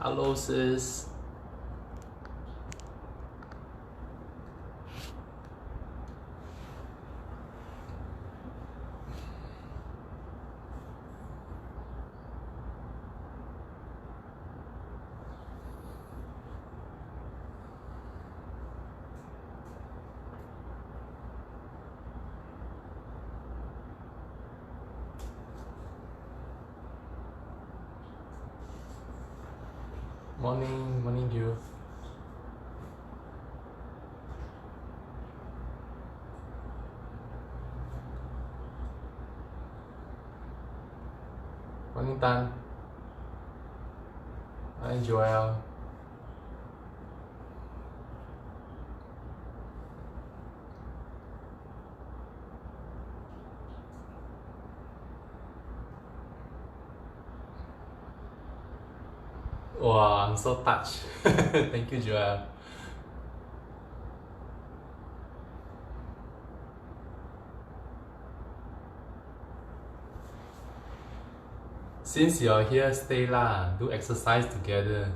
Hello, sis. Morning, you. Morning, Tan. Hi, Joel. Wow, I'm so touched. Thank you, Joel. Since you're here, stay lah. Do exercise together.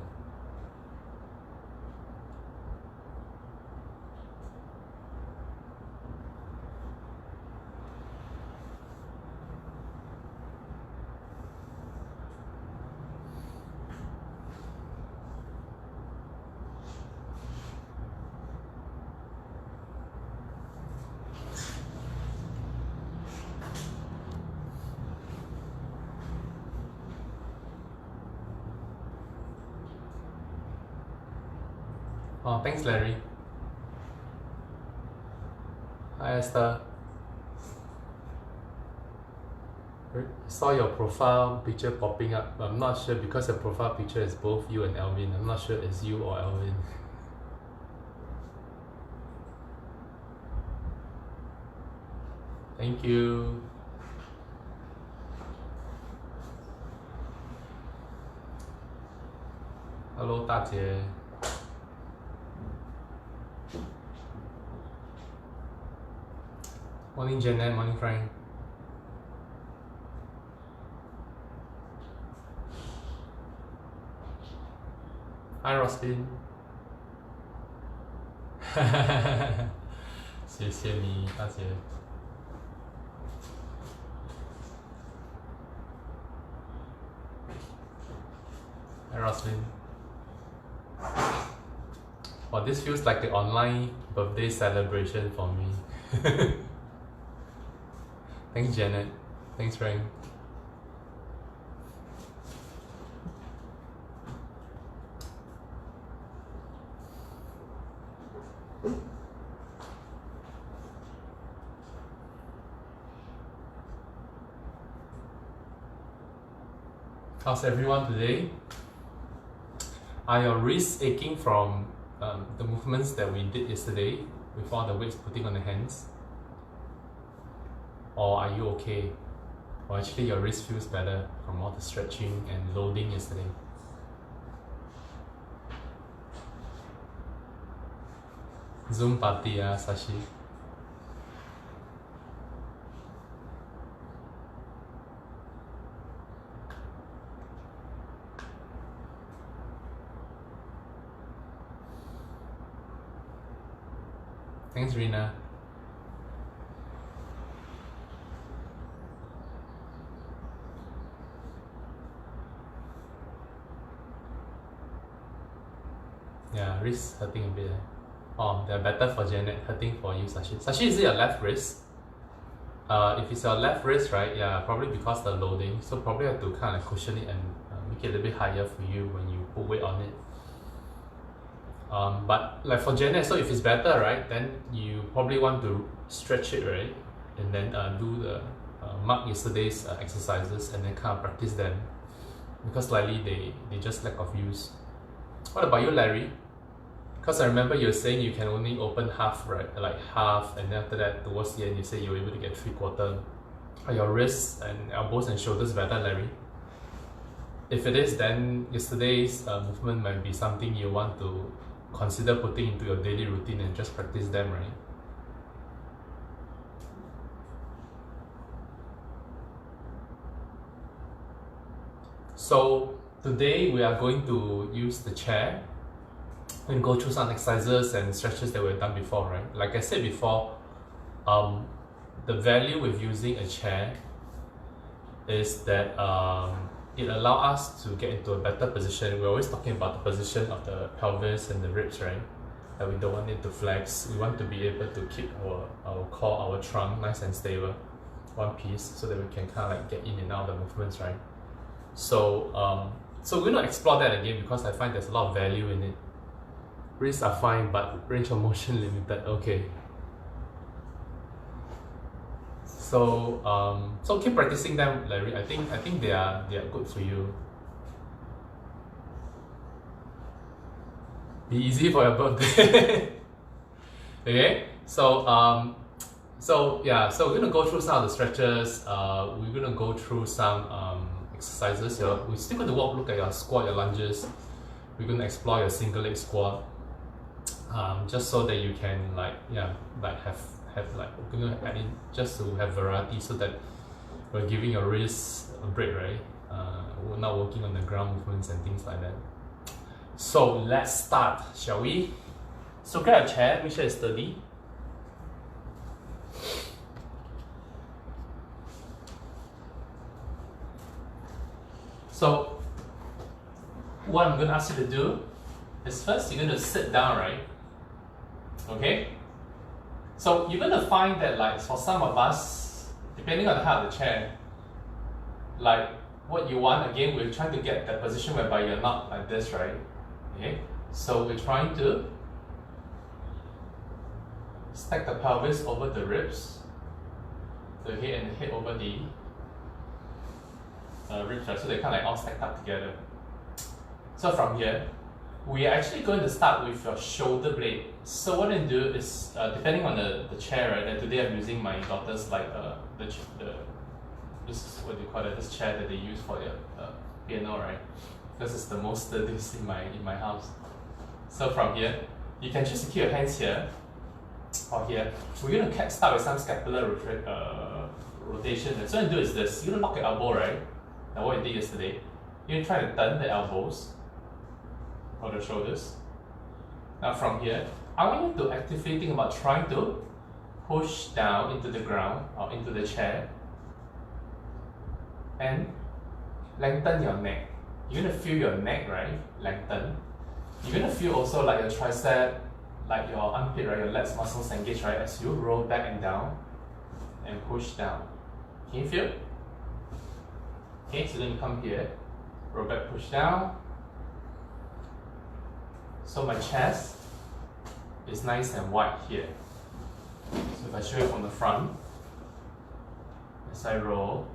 Oh, thanks, Larry. Hi, Esther. Saw your profile picture popping up. I'm not sure because your profile picture is both you and Alvin. I'm not sure it's you or Alvin. Thank you. Hello, 大姐. Morning, Janet. Morning, Frank. Hi, Roslyn. 谢谢你，大姐。Hi, Roslyn. Well, this feels like the online birthday celebration for me. Thanks, Janet. Thanks, Frank. How's everyone today? Are your wrists aching from the movements that we did yesterday with all the weights putting on the hands? Or are you okay? Or actually your wrist feels better from all the stretching and loading yesterday? Zoom party, Sashi. Thanks, Rina. Yeah, wrist hurting a bit. Oh, they're better for Janet, hurting for you, Sashi. Sashi, is it your left wrist? If it's your left wrist, right? Yeah, probably because the loading. So probably have to kind of cushion it and make it a little bit higher for you when you put weight on it. But like for Janet, so if it's better, right, then you probably want to stretch it, right? And then do the mark yesterday's exercises and then kind of practice them. Because likely they just lack of use. What about you, Larry? Because I remember you were saying you can only open half, right? Like half, and then after that, towards the end, you say you were able to get 3/4. Are your wrists and elbows and shoulders better, Larry? If it is, then yesterday's movement might be something you want to consider putting into your daily routine and just practice them, right? So Today we are going to use the chair and go through some exercises and stretches that we've done before, right? Like I said before, the value with using a chair is that it allows us to get into a better position. We're always talking about the position of the pelvis and the ribs, right? That we don't want it to flex. We want to be able to keep our core, our trunk nice and stable, one piece, so that we can kind of like get in and out of the movements, right? So so we're going to explore that again because I find there's a lot of value in it. Wrists are fine, but range of motion limited. Okay. So so keep practicing them, Larry. I think they are good for you. Be easy for your birthday. Okay. So yeah. So we're gonna go through some of the stretches. We're gonna go through some exercises. We're still going to look at your squat, your lunges. We're going to explore your single leg squat, just so that you can have we're going to add in just to have variety, so that we're giving your wrists a break, right? We're not working on the ground movements and things like that. So let's start, shall we? So grab a chair, make sure it's sturdy. So what I'm going to ask you to do is first you're going to sit down, right? Okay? So you're going to find that like for some of us, depending on the height of the chair, like what you want, again, we're trying to get that position whereby you're not like this, right? Okay? So we're trying to stack the pelvis over the ribs, the head and the head over the ribs, right? So they kind of like all stacked up together. So from here, we are actually going to start with your shoulder blade. So what I'm going to do is, depending on the chair, right? And today I'm using my daughter's like this, what do you call it? This chair that they use for their piano, right? Because it's the most sturdiest in my house. So from here, you can just keep your hands here or here. We're going to start with some scapular rotation. So what I'm going to do is this. You're going to lock your elbow, right? Now what I did yesterday, you're going to try to turn the elbows or the shoulders. Now from here, I want you to actively think about trying to push down into the ground or into the chair and lengthen your neck. You're going to feel your neck, right? Lengthen. You're going to feel also like your tricep, like your armpit, right? Your lats muscles engage, right? As you roll back and down and push down. Can you feel? Okay, so then you come here, roll back, push down. So my chest is nice and wide here. So if I show you from the front, as I roll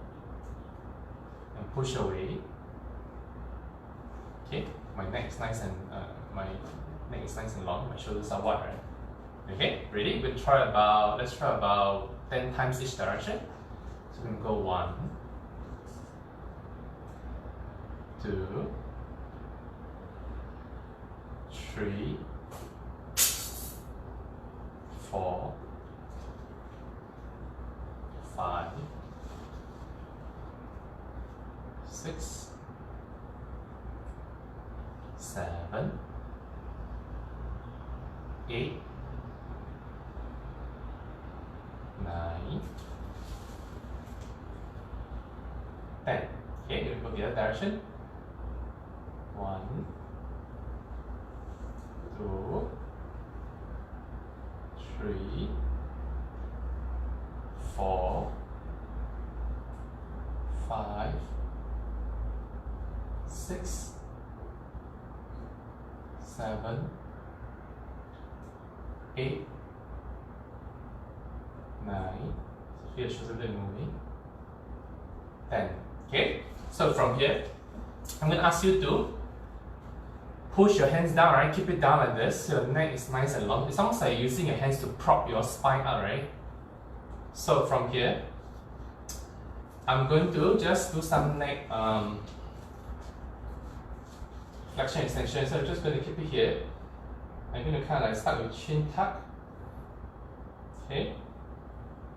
and push away, okay, my neck is nice and long. My shoulders are wide, right? Okay, ready? Let's try about 10 times each direction. So we can go 1, 2, 3, 4, 5, 6, 7, 8, 9, 10. Okay, we go the other direction. 1, 2, 3, 4, 5, 6, 7, 8, 9. So feel shows a bit moving. 10. Okay. So from here, I'm going to ask you to push your hands down, right? Keep it down like this. So your neck is nice and long. It's almost like using your hands to prop your spine up, right? So from here, I'm going to just do some neck flexion extension. So I'm just going to keep it here. I'm going to kind of like start with chin tuck. Okay.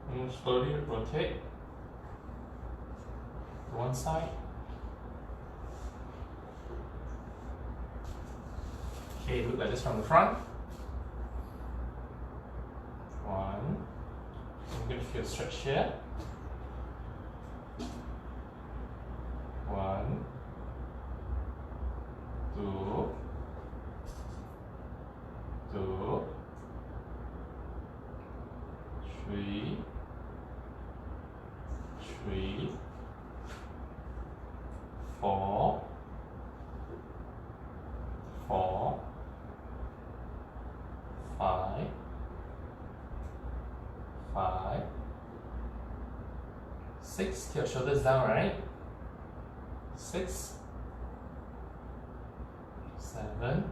I'm going to slowly rotate to one side Okay, look like this from the front. One. I'm going to feel stretch here. One, two, three, four, five, 6. Keep your shoulders down, right? 6, 7,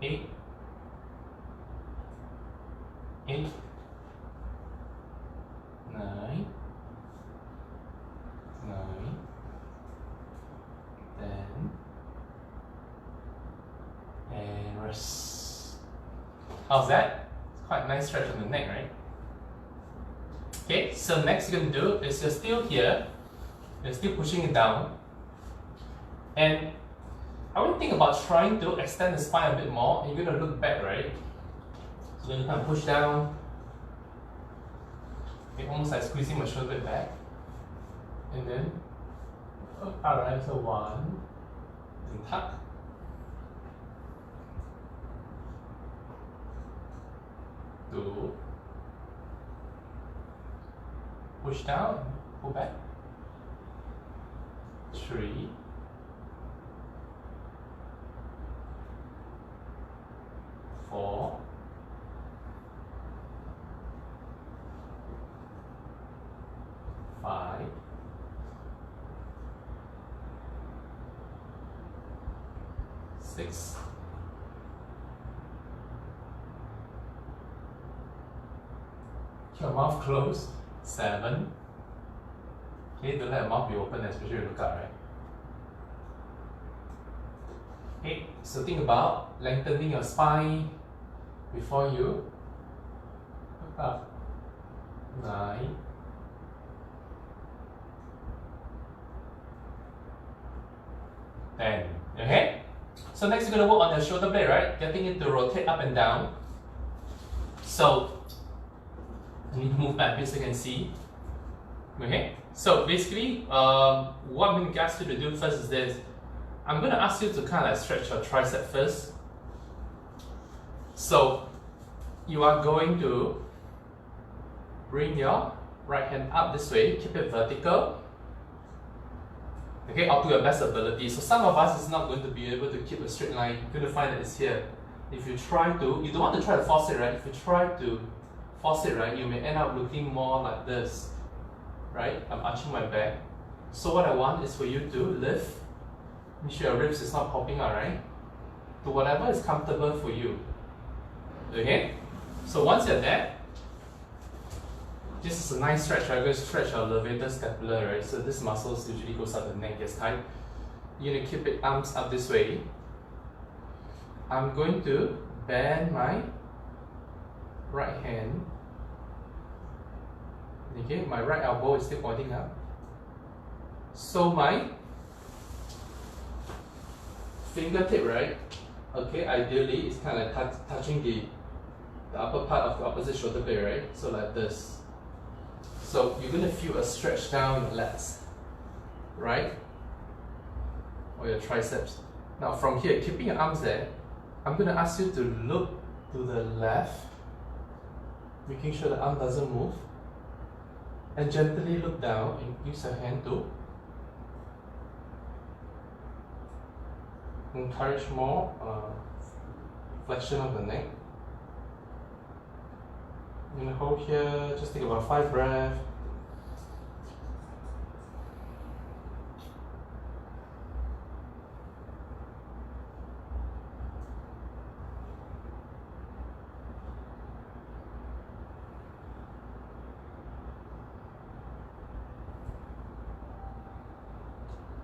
8, 9, 10, and rest. How's that? It's quite a nice stretch on the neck, right? Okay, so next you're going to do is you're still here, you're still pushing it down, and I would think about trying to extend the spine a bit more. You're going to look back, right? So you're going to kind of push down, okay, almost like squeezing my shoulder back, and then alright, so 1, and tuck, 2, push down, pull back, 3, 4, 5, 6, keep your mouth closed, 7. Okay, don't let your mouth be open, especially when you look up, right? Okay, so think about lengthening your spine before you look up. 9, 10. Okay? So next you're going to work on the shoulder blade, right? Getting it to rotate up and down. So I need to move back so you can see. Okay? So basically, what I'm going to ask you to do first is this. I'm going to ask you to kind of like stretch your tricep first. So you are going to bring your right hand up this way, keep it vertical. Okay, up to your best ability. So some of us is not going to be able to keep a straight line. You're going to find that it's here. If you try to, you don't want to try to force it, right? If you try to force it, right, you may end up looking more like this, right? I'm arching my back. So what I want is for you to lift. Make sure your ribs is not popping out, right? To whatever is comfortable for you. Okay? So once you're there, this is a nice stretch, right? We're going to stretch our levator scapula, right? So this muscles usually goes up the neck, gets tight. You're going to keep it arms up this way. I'm going to bend my right hand. Okay, my right elbow is still pointing up. So my fingertip, right? Okay, ideally it's kind of touching the upper part of the opposite shoulder blade, right? So like this. So you're going to feel a stretch down your lats, right? Or your triceps. Now from here, keeping your arms there, I'm going to ask you to look to the left, making sure the arm doesn't move. And gently look down and use your hand to encourage more flexion of the neck. I'm going to hold here, just take about 5 breaths.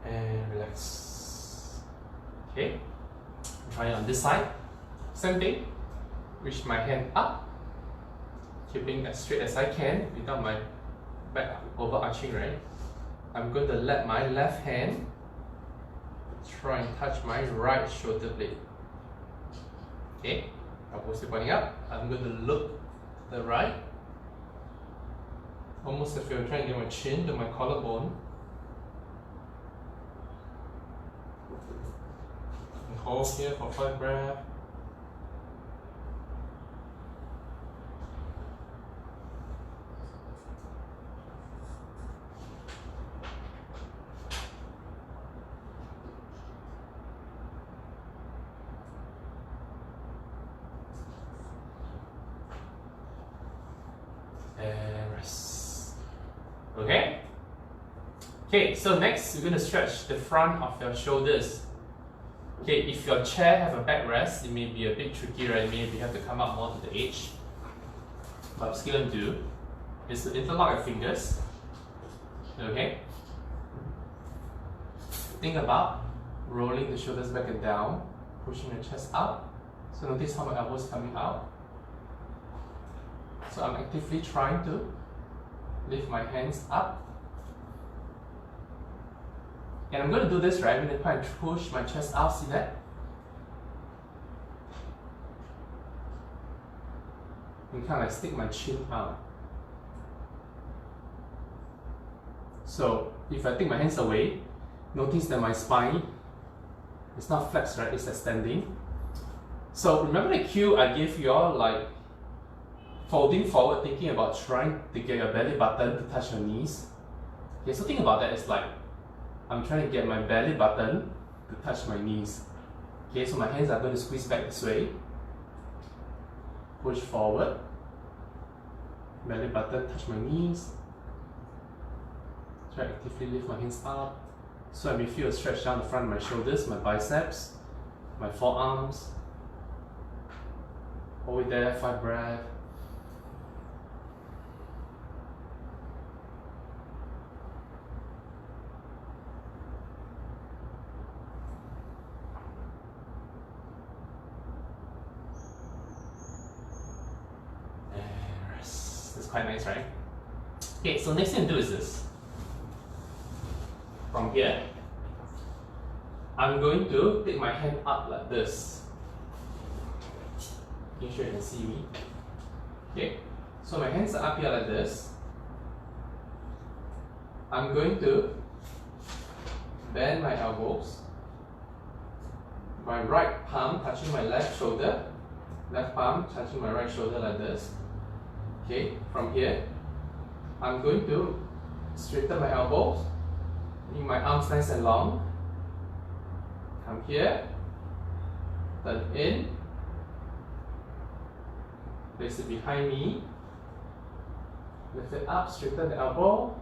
And relax. Okay, try it on this side. Same thing, reach my hand up, keeping as straight as I can without my back overarching, right? I'm going to let my left hand try and touch my right shoulder blade. Okay, elbows still pointing up. I'm going to look to the right. Almost as if I'm trying to get my chin to my collarbone. And hold here for 5 breaths. And rest. Okay? Okay, so next we're going to stretch the front of your shoulders. Okay, if your chair have a backrest, it may be a bit tricky, right? Maybe you have to come up more to the edge. What I'm just going to do is to interlock your fingers. Okay? Think about rolling the shoulders back and down, pushing your chest up. So notice how my elbows coming out. So I'm actively trying to lift my hands up. And I'm going to do this, right? I'm going to try and push my chest out, see that? And kind of like stick my chin out. So if I take my hands away, notice that my spine is not flexed, right? It's extending. So remember the cue I gave you all, like folding forward, thinking about trying to get your belly button to touch your knees. Okay, so think about that. It's like I'm trying to get my belly button to touch my knees. Okay, so my hands are going to squeeze back this way. Push forward. Belly button touch my knees. Try to actively lift my hands up. So I may feel a stretch down the front of my shoulders, my biceps, my forearms. Hold it there, 5 breaths. It's quite nice, right? Okay, so next thing to do is this. From here, I'm going to take my hand up like this. Making sure you can see me. Okay, so my hands are up here like this. I'm going to bend my elbows. My right palm touching my left shoulder. Left palm touching my right shoulder like this. Okay, from here, I'm going to straighten my elbows, make my arms nice and long. Come here, turn in, place it behind me, lift it up, straighten the elbow.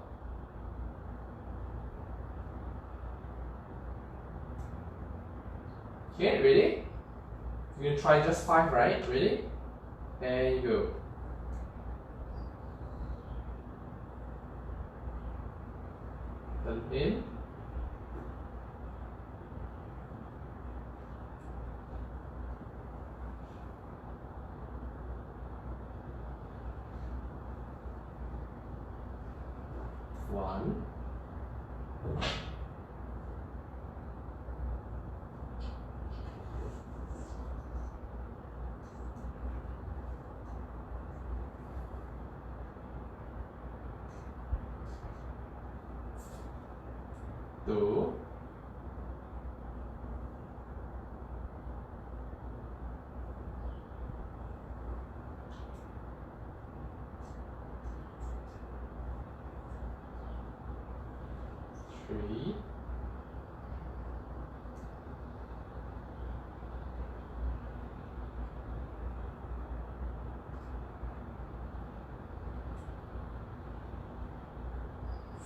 Okay, ready? You're going to try just 5, right? Ready? And go. Turn in. One. Two. Three.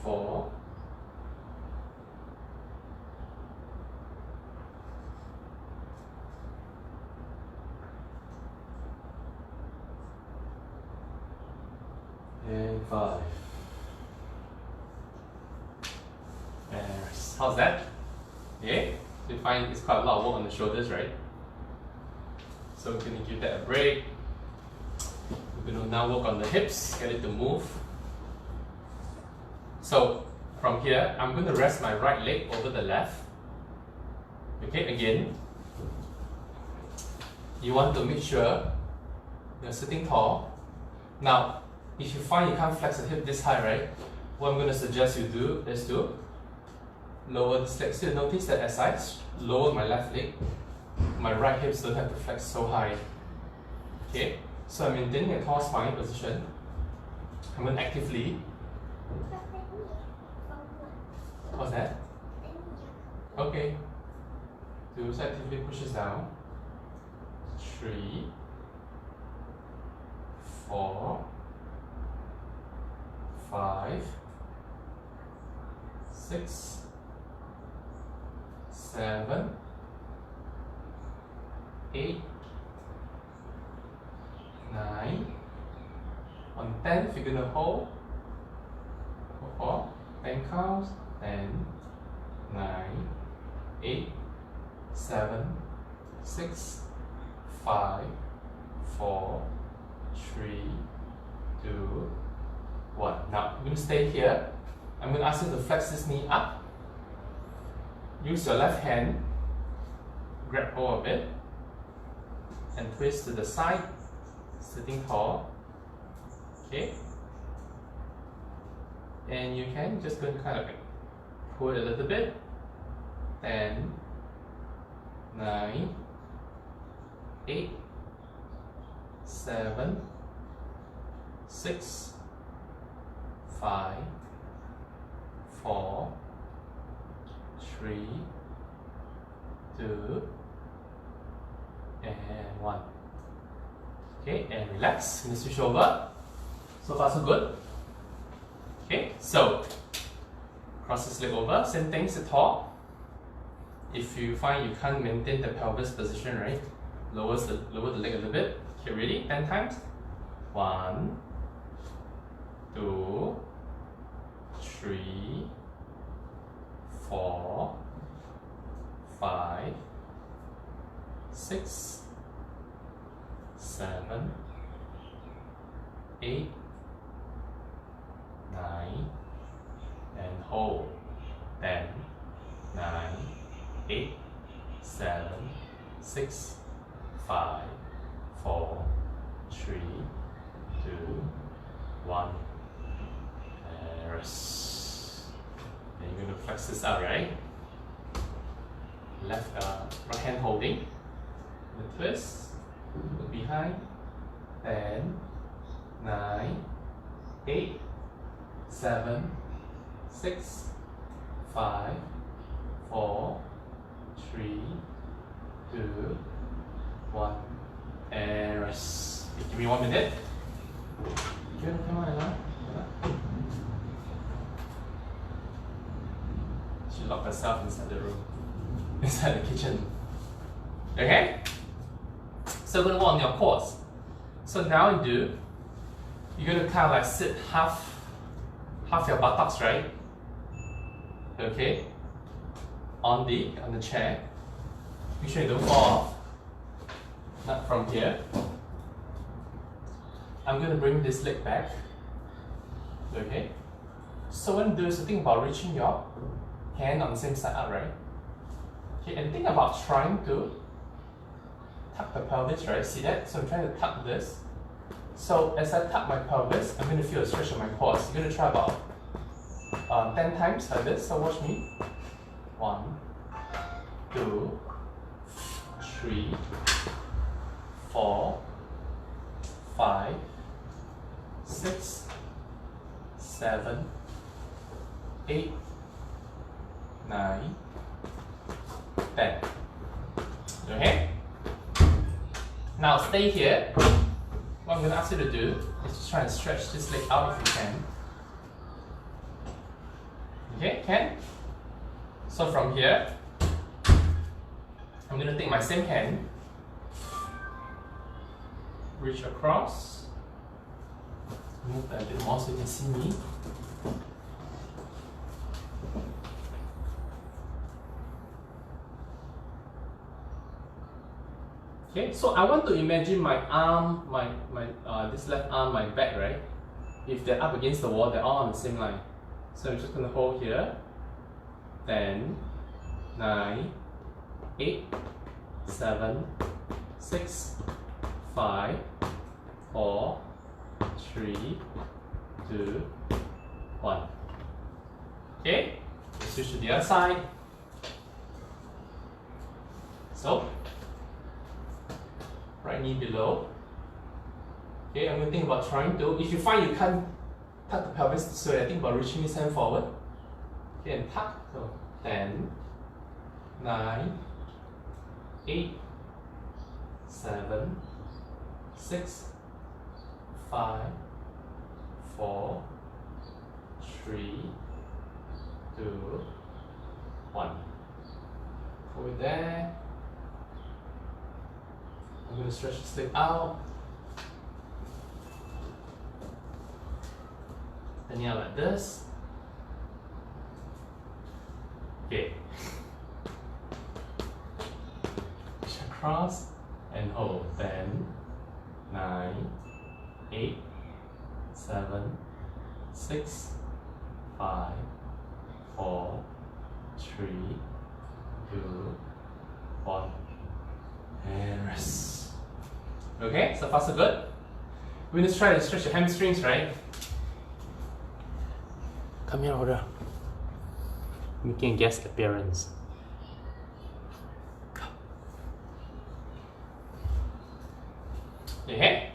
Four. 5. And how's that? Okay, so you find it's quite a lot of work on the shoulders, right? So we're going to give that a break. We're going to now work on the hips, get it to move. So from here, I'm going to rest my right leg over the left. Okay, again, you want to make sure you're sitting tall. Now, if you find you can't flex the hip this high, right? What I'm going to suggest you do is to lower this leg. So notice that as I lower my left leg, my right hips don't have to flex so high. Okay, so I'm maintaining a tall spine position. I'm going to actively. What's that? Okay. Two, so actively pushes down. 3, 4, 5, 6, 7, 8, 9. On 10, if you're going to hold for 10 counts, 10, 9, 8, 7, 6, 5, 4, 3, 2, 1. Now, I'm going to stay here. I'm going to ask you to flex this knee up. Use your left hand, grab hold of it, and twist to the side, sitting tall. Okay? And you can just go and kind of pull it a little bit. 10, 9, 8, 7, 6, 5, 4, 3, 2, and 1. Okay, and relax. Let me switch over. So far, so good. Okay, so cross this leg over. Same thing, sit tall. If you find you can't maintain the pelvis position, right? Lower the leg a little bit. Okay, ready? 10 times. 1, 2, 3, 4, 5, 6, 7, 8, 9, and hold. 10, 9, 8, 7, 6, 5, 4, 3, 2, 1, and rest. And you're going to flex this out, right? Right hand holding. The twist. Look behind. 10, 9, 8, 7, 6, 5, 4, 3, 2, 1, and rest. Okay, give me 1 minute. Good, come on, Ella. She locked herself inside the room, inside the kitchen. Okay? So we're going to work on your quads. So now you're going to kind of like sit half your buttocks, right? Okay? On the chair. Make sure you don't fall off. Not from here. I'm going to bring this leg back. Okay? So when you do is think about reaching your hand on the same side up, right? Okay, and think about trying to tuck the pelvis, right? See that? So I'm trying to tuck this. So as I tuck my pelvis, I'm going to feel a stretch of my quads. I'm going to try about 10 times like this. So watch me. 1, 2, 3, 4, 5, 6, 7, 8, 9, 10. Okay? Now stay here. What I'm going to ask you to do is just try and stretch this leg out if you can. Okay, can? So from here, I'm going to take my same hand, reach across, move that a bit more so you can see me. Okay, so I want to imagine my arm, this left arm, my back, right? If they're up against the wall, they're all on the same line. So I'm just going to hold here. 10, 9, 8, 7, 6, 5, 4, 3, 2, 1. Okay, let's switch to the other side. So, right knee below. Okay, I'm going to think about trying to, if you find you can't tuck the pelvis this way, I think about reaching this hand forward. Okay, and tuck. So 10, 9, 8, 7, 6, 5, 4, 3, 2, 1. Over there. I'm going to stretch the slip out. Then yeah, like this. Okay. Push across and hold. 10, 9, 8, 7, 6, 5, 4, 3, 2, 1. And rest. Okay, so far so good. We're going to try to stretch your hamstrings, right? Come here, Oda. Making a guest appearance. Okay.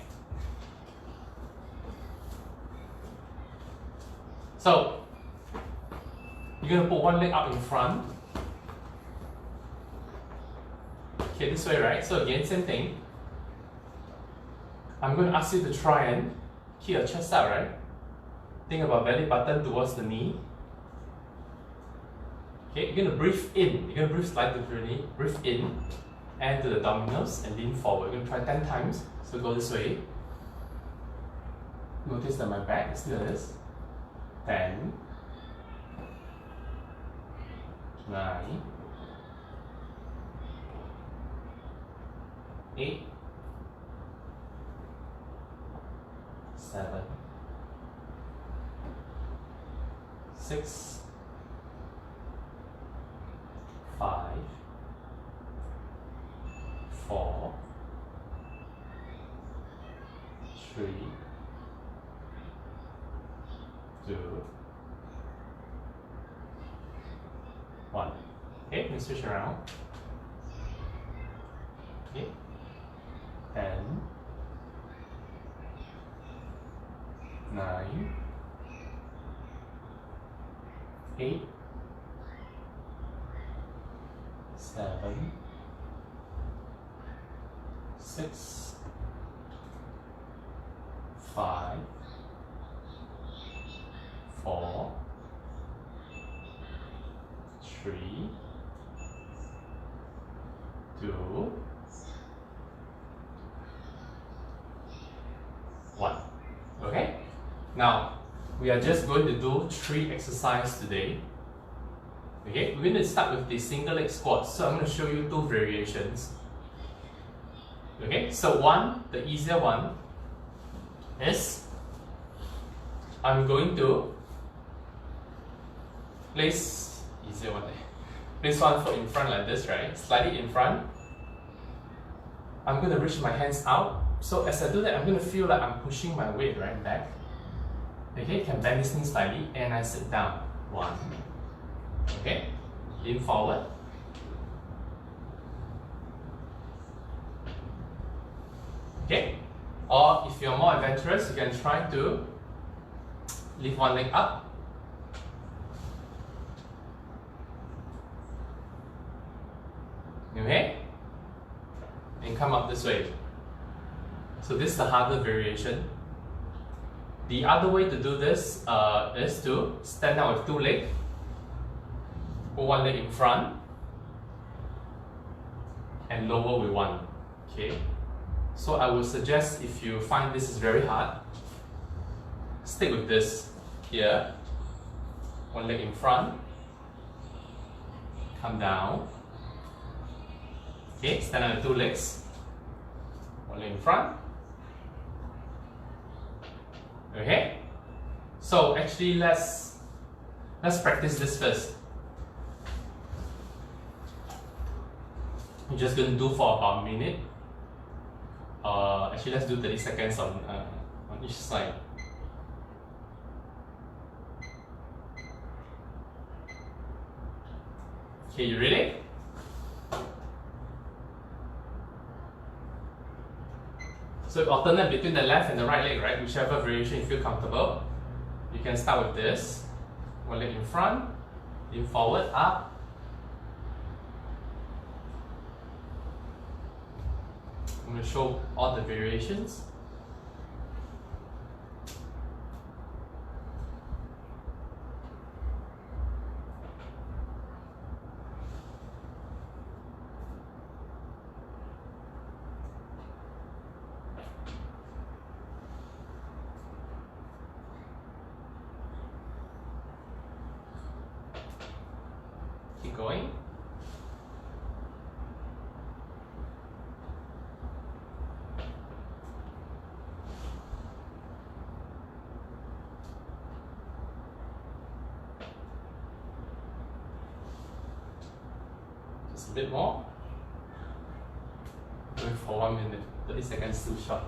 So, you're going to put one leg up in front. Okay, this way, right? So again, same thing. I'm going to ask you to try and keep your chest out, right? Think about belly button towards the knee. Okay, you're going to breathe in. You're going to breathe slightly through the knee. Breathe in and to the abdominals and lean forward. You're going to try 10 times. So go this way. Notice that my back is still this. 10, 9, 8, 7, 6, 5, 4, 3, 2, 1. Okay, let's switch around. Okay. 10, 9, 8, 7, 6, 5, 4, 3, 2, 1. Okay? Now, we are just going to do 3 exercises today. Okay, we're going to start with the single leg squats. So I'm going to show you 2 variations. Okay, so one, the easier one, is I'm going to place one foot in front like this, right? Slightly in front. I'm going to reach my hands out. So as I do that, I'm going to feel like I'm pushing my weight right back. Okay, you can bend this knee slightly and I sit down. 1. Okay, lean forward. Okay, or if you're more adventurous, you can try to lift one leg up. Okay, and come up this way. So this is the harder variation. The other way to do this is to stand up with 2 legs. Put one leg in front and lower with one. Okay. So I would suggest, if you find this is very hard, stick with this here. One leg in front. Come down. Okay, stand on 2 legs. One leg in front. Okay. So actually let's practice this first. We're just going to do for about a minute. Actually, let's do 30 seconds on each side. Okay, you ready? So alternate between the left and the right leg, right? Whichever variation you feel comfortable. You can start with this. One leg in front, lean forward, up. I'm going to show all the variations. Keep going. Just a bit more. Going for 1 minute. 30 seconds too short.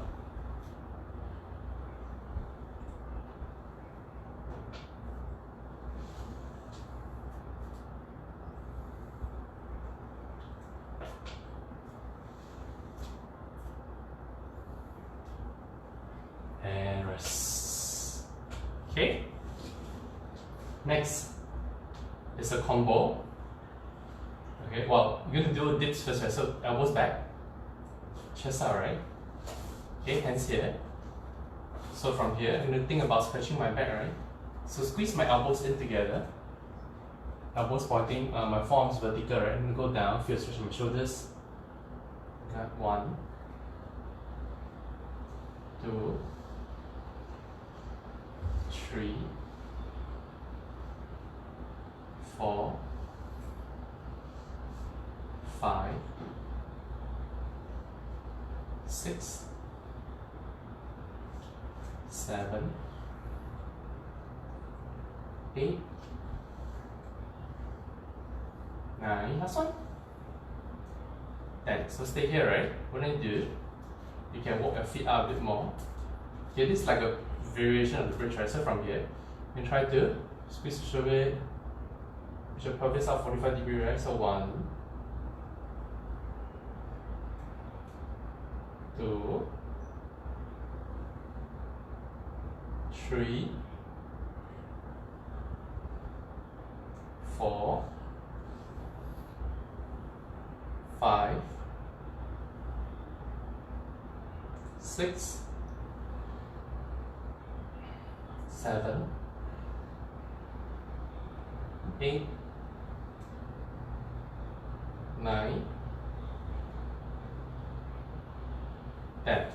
And rest. Okay. Next is a combo. Okay, well, you're going to do dips first, right? So elbows back, chest out, right? Okay, hands here. So from here, I'm going to think about stretching my back, right? So squeeze my elbows in together. Elbows pointing, my forearms vertical, right? I'm going to go down, feel stretch my shoulders. Got 1, 2, 3, 4, 5, 6, 7, 8, 9, last one, 10. So stay here, right? What do you do? You can walk your feet out a bit more. Okay, this is like a variation of the bridge, right? So from here, you can try to squeeze the shoulder, push your pelvis out 45 degrees, right? So 1, 2, 3, 4, 5, 6, 7, 8, 9, 10.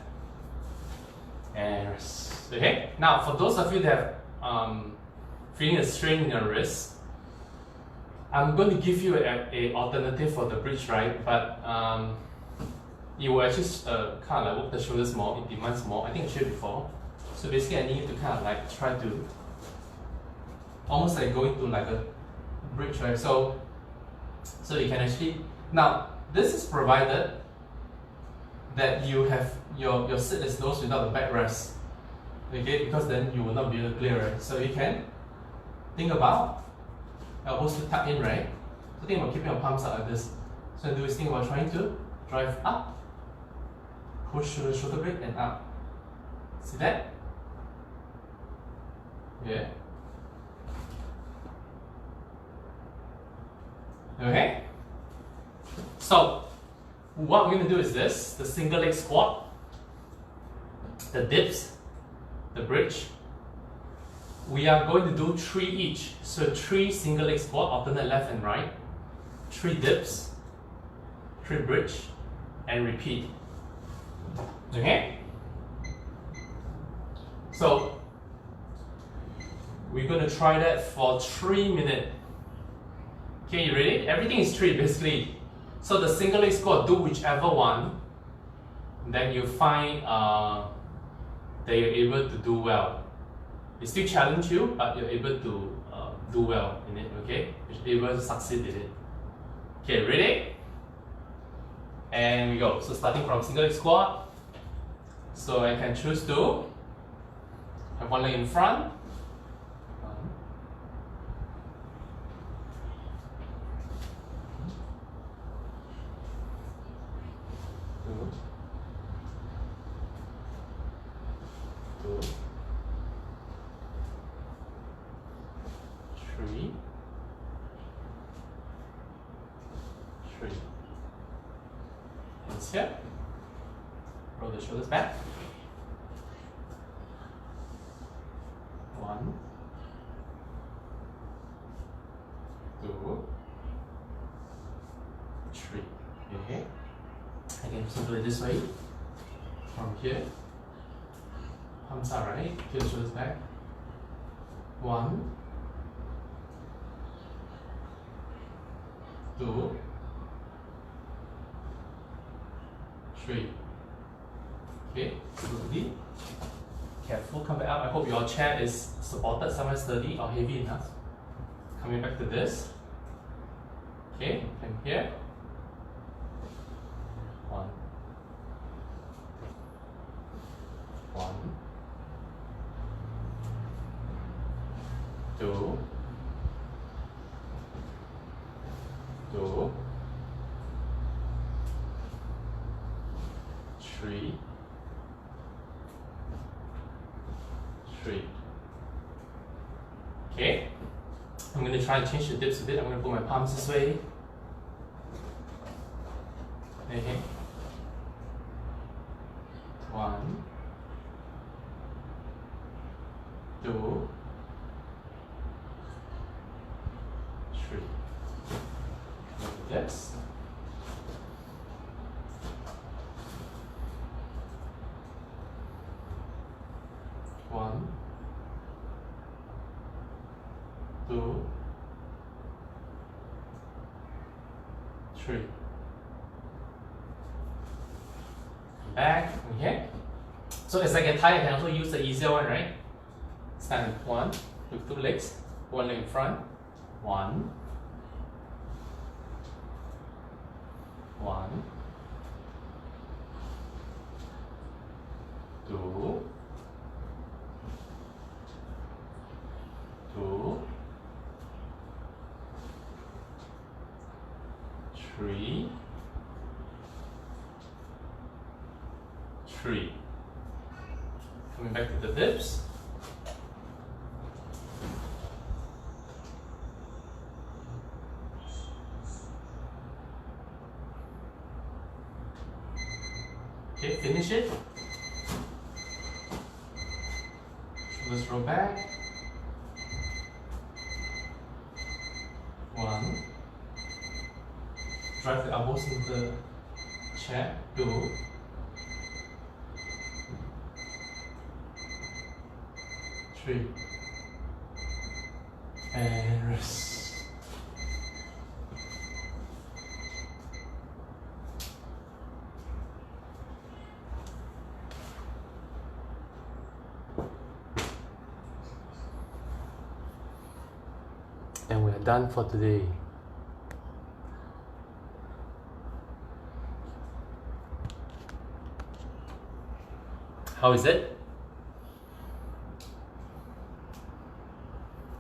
And rest. Okay, now for those of you that have feeling a strain in your wrist, I'm going to give you a alternative for the bridge, right? But you will actually kind of like work the shoulders more, it demands more. I think I showed before. So basically I need you to kind of like try to almost like go into like a bridge, right? So you can actually, now this is provided that you have your sit is closed without the backrest. Okay, because then you will not be able to clear, right? So you can think about elbows to tuck in, right? So think about keeping your palms out like this. So do is think about trying to drive up, push to the shoulder blade and up. See that? Yeah. Okay. So what we're going to do is this: the single leg squat, the dips, the bridge. We are going to do 3 each. So 3 single leg squat, alternate left and right, 3 dips, 3 bridge, and repeat. Okay? So we're going to try that for 3 minutes. Okay, you ready? Everything is 3 basically. So the single leg squat, do whichever one that you find that you're able to do well. It still challenge you, but you're able to do well in it, okay? You're able to succeed in it. Okay, ready? and we go. So starting from single leg squat, so I can choose to have one leg in front. One. Two. Two. Three. Three. Hands here. Roll the shoulders back. One. Two. Three. Okay. Again, so do it this way. From here. Palms are right. Feel the shoulders back. One. Two. Three. Okay, slowly. Careful, come back up. I hope your chair is supported somewhere sturdy or heavy enough. Coming back to this. Okay, and here. One. One. Two. Two. Three. Three. Okay. I'm going to try and change the dips a bit. I'm going to put my palms this way. Okay. One. Two. Three. Look at this. One, two, three. Back, okay. So as I get tired, I can also use the easier one, right? Stand one, with two legs, one leg in front. One. One. Two. Two, three, three. Coming back to the dips. Okay, finish it. Shoulders roll back. One. Drive the elbows into the chair. Two. Three. And rest. And we're done for today. How is it?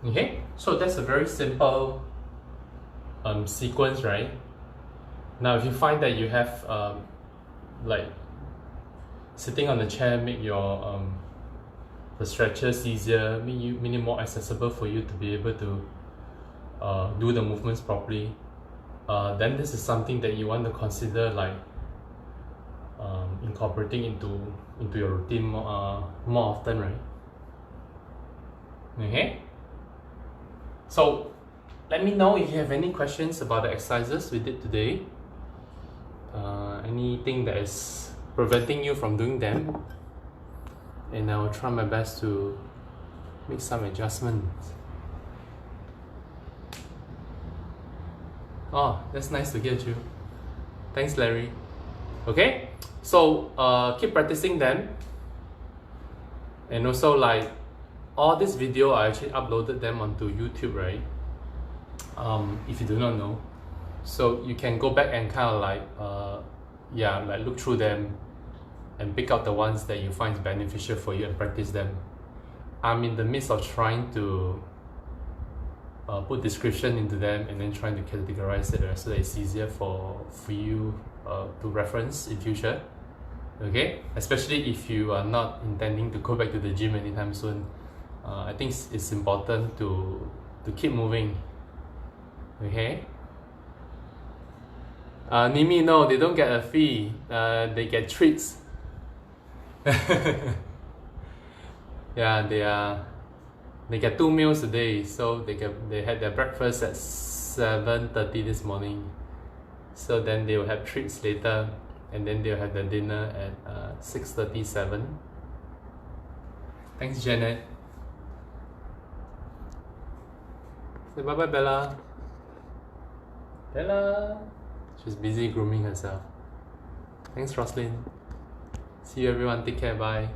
Okay, so that's a very simple sequence, right? Now if you find that you have like sitting on the chair make your the stretches easier, make it more accessible for you to be able to do the movements properly, then this is something that you want to consider, like incorporating into your routine more often, right? Okay, so let me know if you have any questions about the exercises we did today, anything that is preventing you from doing them, and I will try my best to make some adjustments. Oh, that's nice to hear you. Thanks, Larry. Okay, so keep practicing them, and also like all this video I actually uploaded them onto YouTube, right? If you do not know, so you can go back and kind of like yeah, like look through them and pick out the ones that you find beneficial for you and practice them. I'm in the midst of trying to put description into them and then trying to categorize it so that it's easier for you to reference in future. Okay, especially if you are not intending to go back to the gym anytime soon. I think it's important to keep moving. Okay. Nimi, no, they don't get a fee. They get treats. Yeah, they get 2 meals a day. So they had their breakfast at 7:30 this morning. So then they will have treats later, and then they'll have their dinner at 6:37. Thanks, Janet. Say bye bye, Bella. Bella. She's busy grooming herself. Thanks, Roslyn. See you everyone. Take care. Bye.